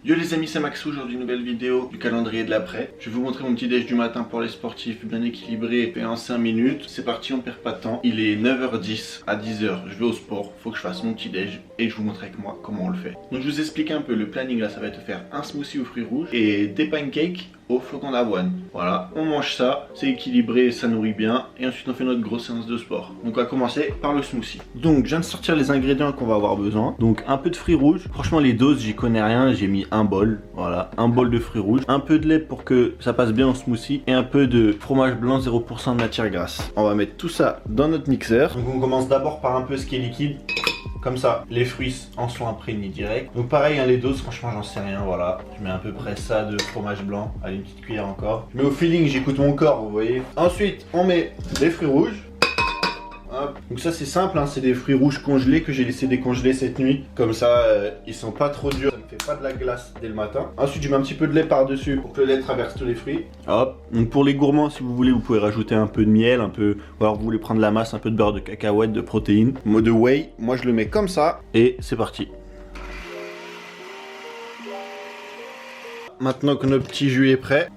Yo les amis, c'est Maxou, aujourd'hui nouvelle vidéo du calendrier de l'après. Je vais vous montrer mon petit déj du matin pour les sportifs, bien équilibré et en 5 minutes. C'est parti, on perd pas de temps. Il est 9h10, à 10h je vais au sport, faut que je fasse mon petit déj et je vous montre avec moi comment on le fait. Donc je vous explique un peu le planning là, ça va être de faire un smoothie aux fruits rouges et des pancakes au flocon d'avoine. Voilà, on mange ça, c'est équilibré, ça nourrit bien et ensuite on fait notre grosse séance de sport. Donc on va commencer par le smoothie. Donc je viens de sortir les ingrédients qu'on va avoir besoin. Donc un peu de fruits rouges, franchement les doses j'y connais rien, j'ai mis un bol, voilà, un bol de fruits rouges, un peu de lait pour que ça passe bien en smoothie et un peu de fromage blanc 0% de matière grasse. On va mettre tout ça dans notre mixeur. Donc on commence d'abord par un peu ce qui est liquide. Comme ça, les fruits en sont imprégnés direct. Donc pareil, hein, les doses, franchement, j'en sais rien, voilà. Je mets à peu près ça de fromage blanc. Allez, une petite cuillère encore. Je mets au feeling, j'écoute mon corps, vous voyez. Ensuite, on met des fruits rouges. Hop. Donc ça, c'est simple, hein, c'est des fruits rouges congelés que j'ai laissé décongeler cette nuit. Comme ça, ils sont pas trop durs. Ça ne fait pas de la glace dès le matin. Ensuite, je mets un petit peu de lait par-dessus pour que le lait traverse tous les fruits. Hop. Donc pour les gourmands, si vous voulez, vous pouvez rajouter un peu de miel, un peu... Ou alors vous voulez prendre la masse, un peu de beurre de cacahuète, de protéines. De whey, moi je le mets comme ça. Et c'est parti. Maintenant que notre petit jus est prêt.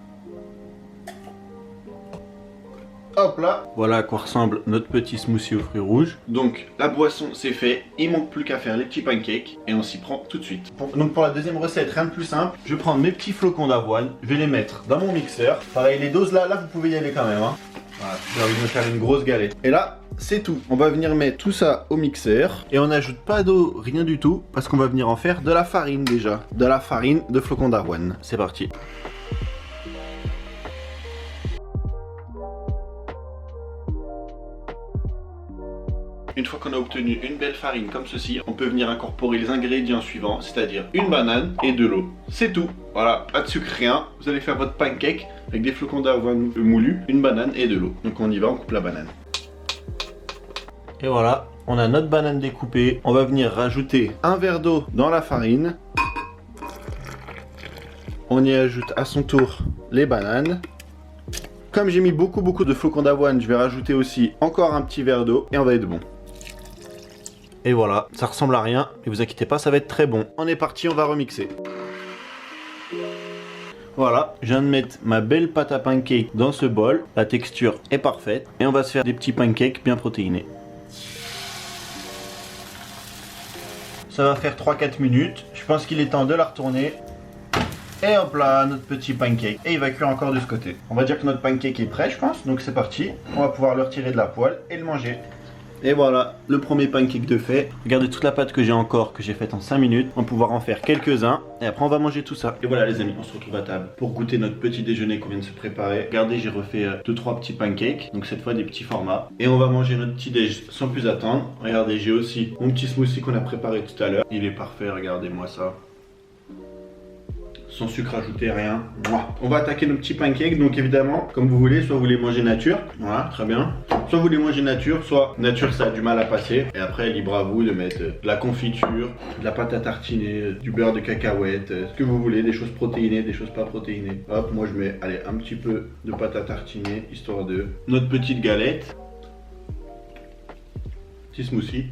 Hop là, voilà à quoi ressemble notre petit smoothie aux fruits rouges. Donc la boisson c'est fait, il manque plus qu'à faire les petits pancakes et on s'y prend tout de suite. Donc pour la deuxième recette, rien de plus simple, je vais prendre mes petits flocons d'avoine, je vais les mettre dans mon mixeur. Pareil, les doses là vous pouvez y aller quand même, hein. Voilà, j'ai envie de me faire une grosse galette. Et là, c'est tout. On va venir mettre tout ça au mixeur et on n'ajoute pas d'eau, rien du tout, parce qu'on va venir en faire de la farine déjà. De la farine de flocons d'avoine. C'est parti. Une fois qu'on a obtenu une belle farine comme ceci, on peut venir incorporer les ingrédients suivants, c'est-à-dire une banane et de l'eau. C'est tout. Voilà, pas de sucre, rien. Vous allez faire votre pancake avec des flocons d'avoine moulus, une banane et de l'eau. Donc on y va, on coupe la banane. Et voilà, on a notre banane découpée. On va venir rajouter un verre d'eau dans la farine. On y ajoute à son tour les bananes. Comme j'ai mis beaucoup de flocons d'avoine, je vais rajouter aussi encore un petit verre d'eau et on va être bon. Et voilà, ça ressemble à rien, mais vous inquiétez pas, ça va être très bon. On est parti, on va remixer. Voilà, je viens de mettre ma belle pâte à pancake dans ce bol. La texture est parfaite et on va se faire des petits pancakes bien protéinés. Ça va faire 3-4 minutes. Je pense qu'il est temps de la retourner. Et hop là, notre petit pancake. Et il va cuire encore de ce côté. On va dire que notre pancake est prêt, je pense. Donc c'est parti. On va pouvoir le retirer de la poêle et le manger. Et voilà, le premier pancake de fait. Regardez toute la pâte que j'ai encore, que j'ai faite en 5 minutes. On va pouvoir en faire quelques-uns. Et après, on va manger tout ça. Et voilà les amis, on se retrouve à table pour goûter notre petit déjeuner qu'on vient de se préparer. Regardez, j'ai refait 2-3 petits pancakes. Donc cette fois, des petits formats. Et on va manger notre petit déj sans plus attendre. Regardez, j'ai aussi mon petit smoothie qu'on a préparé tout à l'heure. Il est parfait, regardez-moi ça. Sans sucre ajouté, rien. On va attaquer nos petits pancakes, donc évidemment, comme vous voulez, soit vous les mangez nature, voilà, très bien. Soit vous les mangez nature, soit nature ça a du mal à passer. Et après, libre à vous de mettre de la confiture, de la pâte à tartiner, du beurre de cacahuète, ce que vous voulez, des choses protéinées, des choses pas protéinées. Hop, moi je mets, allez, un petit peu de pâte à tartiner, histoire de notre petite galette. Petit smoothie.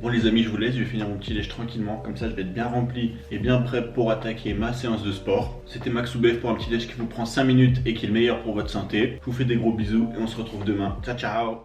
Bon les amis, je vous laisse, je vais finir mon petit déj tranquillement, comme ça je vais être bien rempli et bien prêt pour attaquer ma séance de sport. C'était Maxou BF pour un petit déj qui vous prend 5 minutes et qui est le meilleur pour votre santé. Je vous fais des gros bisous et on se retrouve demain. Ciao ciao.